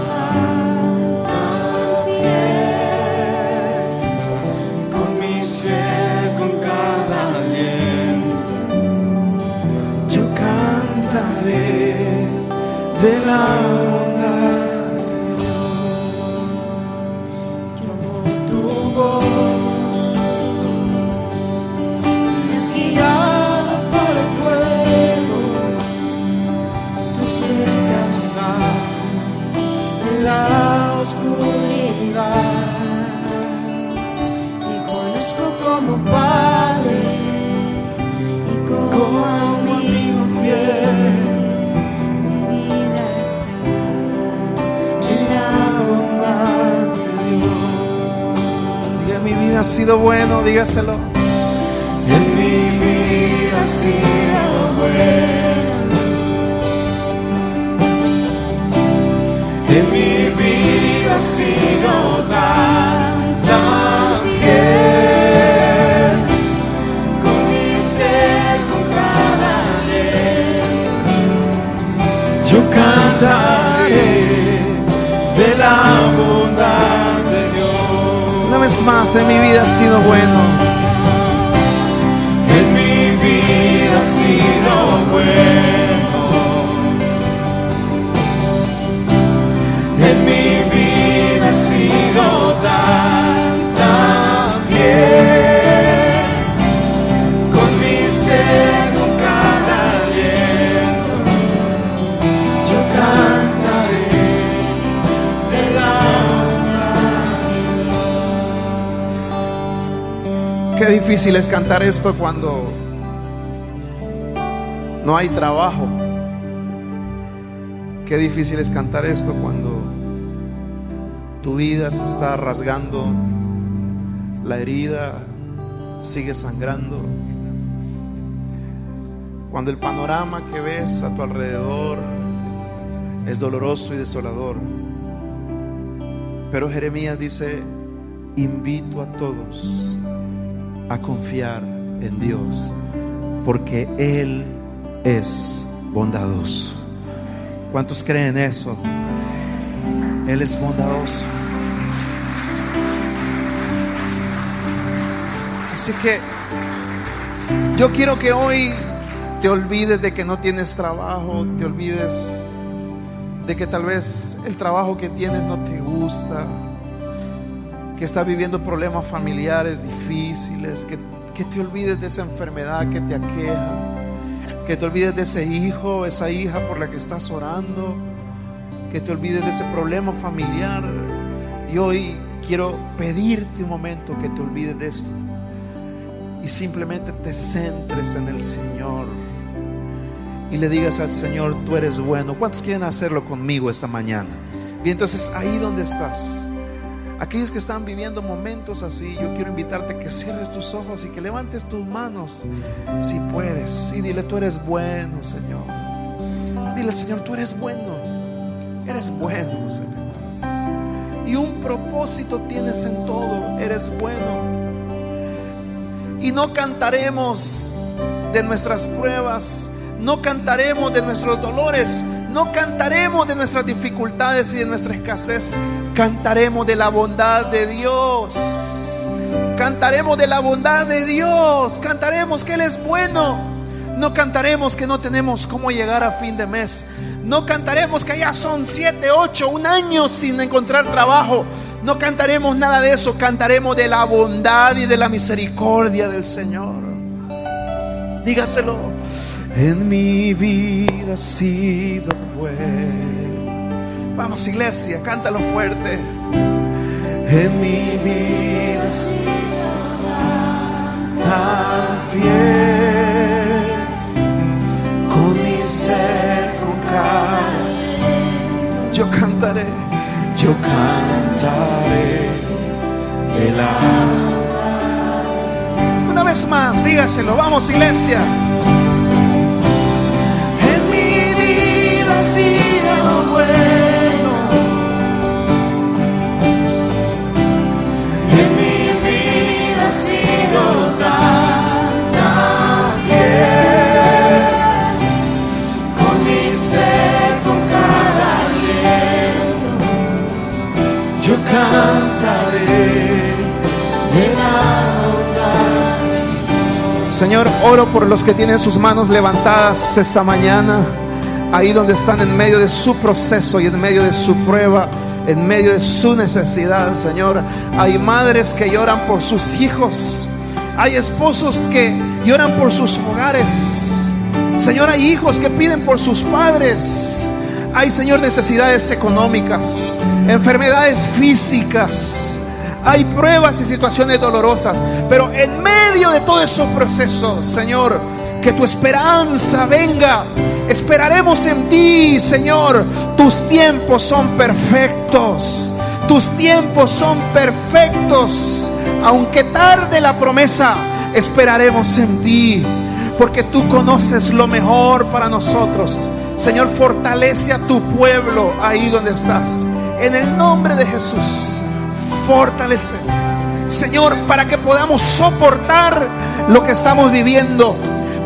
S3: tan fiel, con mi ser, con cada aliento, yo cantaré de la bondad de Dios. Yo amo tu voz, me has guiado por el fuego, tú cerca estás en la oscuridad. Te conozco como Padre y como amigo fiel.
S2: Mi vida ha sido bueno, dígaselo.
S3: En mi vida ha sido bueno. En mi vida ha sido tan fiel. Con mi ser, con cada aliento, yo cantaré de la bondad de Dios.
S2: Una vez más, en mi vida ha sido bueno.
S3: En mi vida ha sido bueno. En mi vida ha sido tan fiel. Con mi ser, con cada aliento, yo cantaré de la
S2: Qué difícil es cantar esto cuando no hay trabajo. Qué difícil es cantar esto cuando tu vida se está rasgando, la herida sigue sangrando, cuando el panorama que ves a tu alrededor es doloroso y desolador. Pero Jeremías dice: invito a todos a confiar en Dios, porque Él es bondadoso. ¿Cuántos creen eso? Él es bondadoso. Así que yo quiero que hoy te olvides de que no tienes trabajo, te olvides de que tal vez el trabajo que tienes no te gusta, que estás viviendo problemas familiares difíciles, que te olvides de esa enfermedad que te aqueja, que te olvides de ese hijo, esa hija por la que estás orando, que te olvides de ese problema familiar. Y hoy quiero pedirte un momento que te olvides de esto y simplemente te centres en el Señor y le digas al Señor: tú eres bueno. ¿Cuántos quieren hacerlo conmigo esta mañana? Bien, entonces ahí donde estás, aquellos que están viviendo momentos así, yo quiero invitarte a que cierres tus ojos y que levantes tus manos si puedes, y dile: tú eres bueno, Señor. Dile al Señor: tú eres bueno, Señor, y un propósito tienes en todo, eres bueno. Y no cantaremos de nuestras pruebas, no cantaremos de nuestros dolores, no cantaremos de nuestras dificultades y de nuestra escasez. Cantaremos de la bondad de Dios. Cantaremos de la bondad de Dios. Cantaremos que Él es bueno. No cantaremos que no tenemos cómo llegar a fin de mes. No cantaremos que ya son 7, 8, un año sin encontrar trabajo. No cantaremos nada de eso. Cantaremos de la bondad y de la misericordia del Señor. Dígaselo: en mi vida ha sido bueno. Vamos, iglesia, cántalo fuerte. En mi vida ha sido tan fiel, con mi ser, con cada aliento, yo cantaré de la... Una vez más, dígaselo, vamos, iglesia.
S3: En mi vida ha sido bueno. En mi vida ha sido tan fiel.
S2: Señor, oro por los que tienen sus manos levantadas esta mañana, ahí donde están en medio de su proceso y en medio de su prueba, en medio de su necesidad. Señor, hay madres que lloran por sus hijos, hay esposos que lloran por sus hogares. Señor, hay hijos que piden por sus padres. Hay, Señor, necesidades económicas, enfermedades físicas, hay pruebas y situaciones dolorosas. Pero en medio de todos esos procesos, Señor, que tu esperanza venga. Esperaremos en ti, Señor. Tus tiempos son perfectos. Tus tiempos son perfectos. Aunque tarde la promesa, esperaremos en ti, porque tú conoces lo mejor para nosotros. Señor, fortalece a tu pueblo ahí donde estás. En el nombre de Jesús, fortalece, Señor, para que podamos soportar lo que estamos viviendo,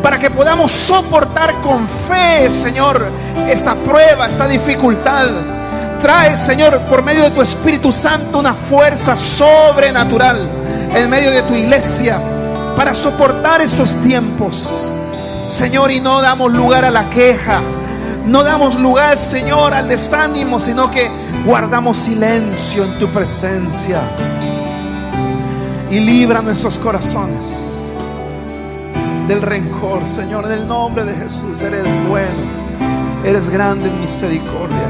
S2: para que podamos soportar con fe, Señor, esta prueba, esta dificultad. Trae, Señor, por medio de tu Espíritu Santo, una fuerza sobrenatural en medio de tu iglesia para soportar estos tiempos, Señor. Y no damos lugar a la queja, no damos lugar, Señor, al desánimo, sino que guardamos silencio en tu presencia. Y libra nuestros corazones del rencor, Señor, en el nombre de Jesús. Eres bueno, eres grande en misericordia.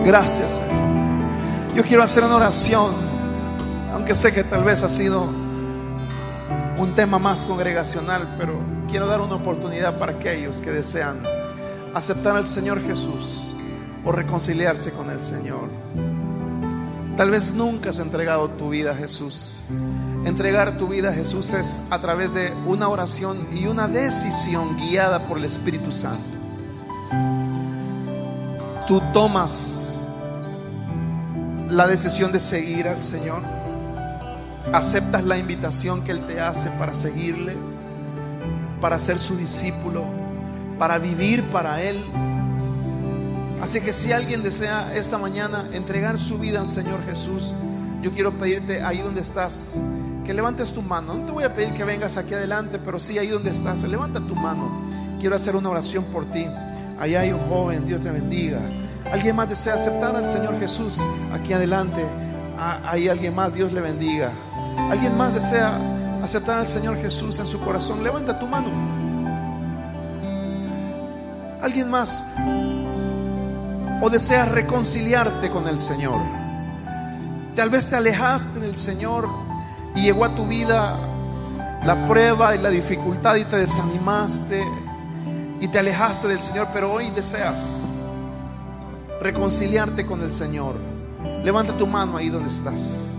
S2: Gracias, Señor. Yo quiero hacer una oración, aunque sé que tal vez ha sido un tema más congregacional, pero quiero dar una oportunidad para aquellos que desean aceptar al Señor Jesús o reconciliarse con el Señor. Tal vez nunca has entregado tu vida a Jesús. Entregar tu vida a Jesús es a través de una oración y una decisión guiada por el Espíritu Santo. Tú tomas la decisión de seguir al Señor, aceptas la invitación que Él te hace para seguirle, para ser su discípulo, para vivir para Él. Así que si alguien desea esta mañana entregar su vida al Señor Jesús, yo quiero pedirte ahí donde estás que levantes tu mano. No te voy a pedir que vengas aquí adelante, pero sí ahí donde estás, levanta tu mano. Quiero hacer una oración por ti. Allá hay un joven, Dios te bendiga. ¿Alguien más desea aceptar al Señor Jesús? Aquí adelante hay alguien más, Dios le bendiga. ¿Alguien más desea aceptar al Señor Jesús en su corazón? Levanta tu mano. ¿Alguien más? ¿O deseas reconciliarte con el Señor? Tal vez te alejaste del Señor y llegó a tu vida la prueba y la dificultad y te desanimaste y te alejaste del Señor, pero hoy deseas reconciliarte con el Señor. Levanta tu mano ahí donde estás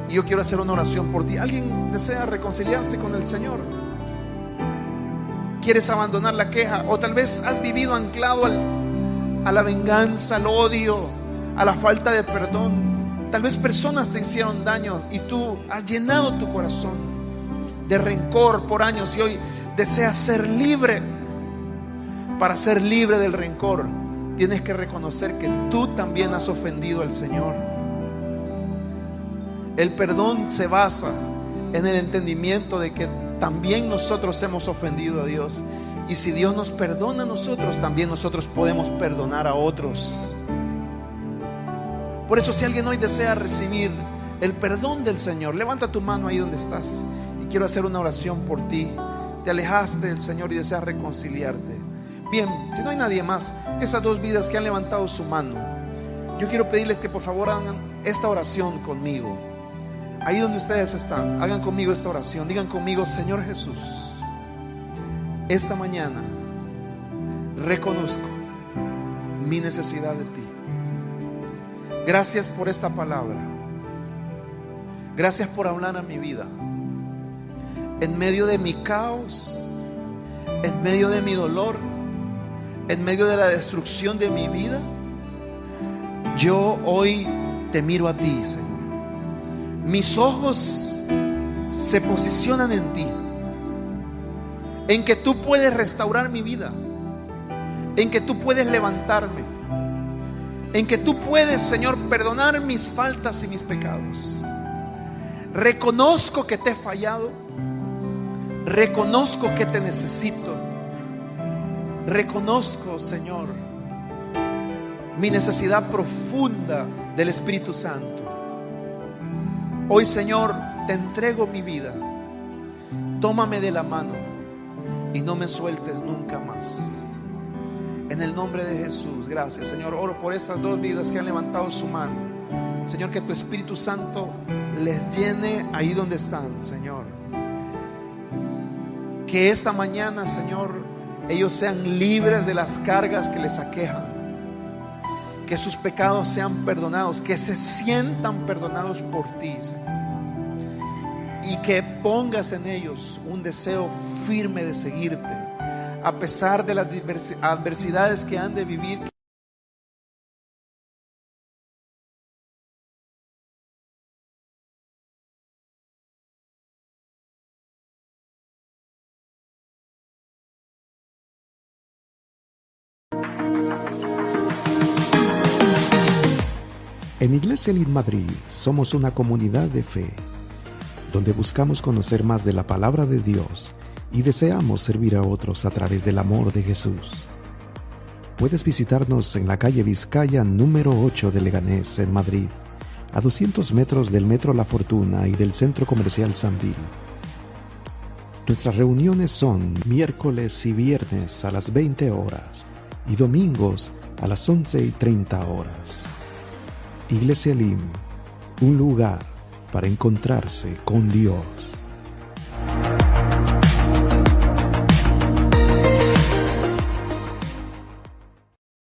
S2: y yo quiero hacer una oración por ti. ¿Alguien desea reconciliarse con el Señor? ¿Quieres abandonar la queja? O tal vez has vivido anclado a la venganza, al odio, a la falta de perdón. Tal vez personas te hicieron daño y tú has llenado tu corazón de rencor por años y hoy deseas ser libre. Para ser libre del rencor tienes que reconocer que tú también has ofendido al Señor. El perdón se basa en el entendimiento de que también nosotros hemos ofendido a Dios. Y si Dios nos perdona a nosotros, también nosotros podemos perdonar a otros. Por eso, si alguien hoy desea recibir el perdón del Señor, levanta tu mano ahí donde estás y quiero hacer una oración por ti. Te alejaste del Señor y deseas reconciliarte. Bien, si no hay nadie más, esas dos vidas que han levantado su mano, yo quiero pedirles que por favor hagan esta oración conmigo. Ahí donde ustedes están, hagan conmigo esta oración. Digan conmigo: Señor Jesús, esta mañana reconozco mi necesidad de ti. Gracias por esta palabra. Gracias por hablar a mi vida. En medio de mi caos, en medio de mi dolor, en medio de la destrucción de mi vida, yo hoy te miro a ti, Señor. Mis ojos se posicionan en ti, en que tú puedes restaurar mi vida, en que tú puedes levantarme, en que tú puedes, Señor, perdonar mis faltas y mis pecados. Reconozco que te he fallado, Reconozco que te necesito. Reconozco, Señor, mi necesidad profunda del Espíritu Santo. Hoy, Señor, te entrego mi vida. Tómame de la mano y no me sueltes nunca más. En el nombre de Jesús, gracias, Señor. Oro por estas dos vidas que han levantado su mano. Señor, que tu Espíritu Santo les llene ahí donde están, Señor. Que esta mañana, Señor, ellos sean libres de las cargas que les aquejan. Que sus pecados sean perdonados, que se sientan perdonados por ti, Señor. Y que pongas en ellos un deseo firme de seguirte, a pesar de las adversidades que han de vivir.
S1: En Iglesia Elite Madrid somos una comunidad de fe, donde buscamos conocer más de la palabra de Dios y deseamos servir a otros a través del amor de Jesús. Puedes visitarnos en la calle Vizcaya número 8 de Leganés, en Madrid, a 200 metros del Metro La Fortuna y del Centro Comercial Sambil. Nuestras reuniones son miércoles y viernes a las 20 horas y domingos a las 11:30 horas. Iglesia Elim, un lugar para encontrarse con Dios.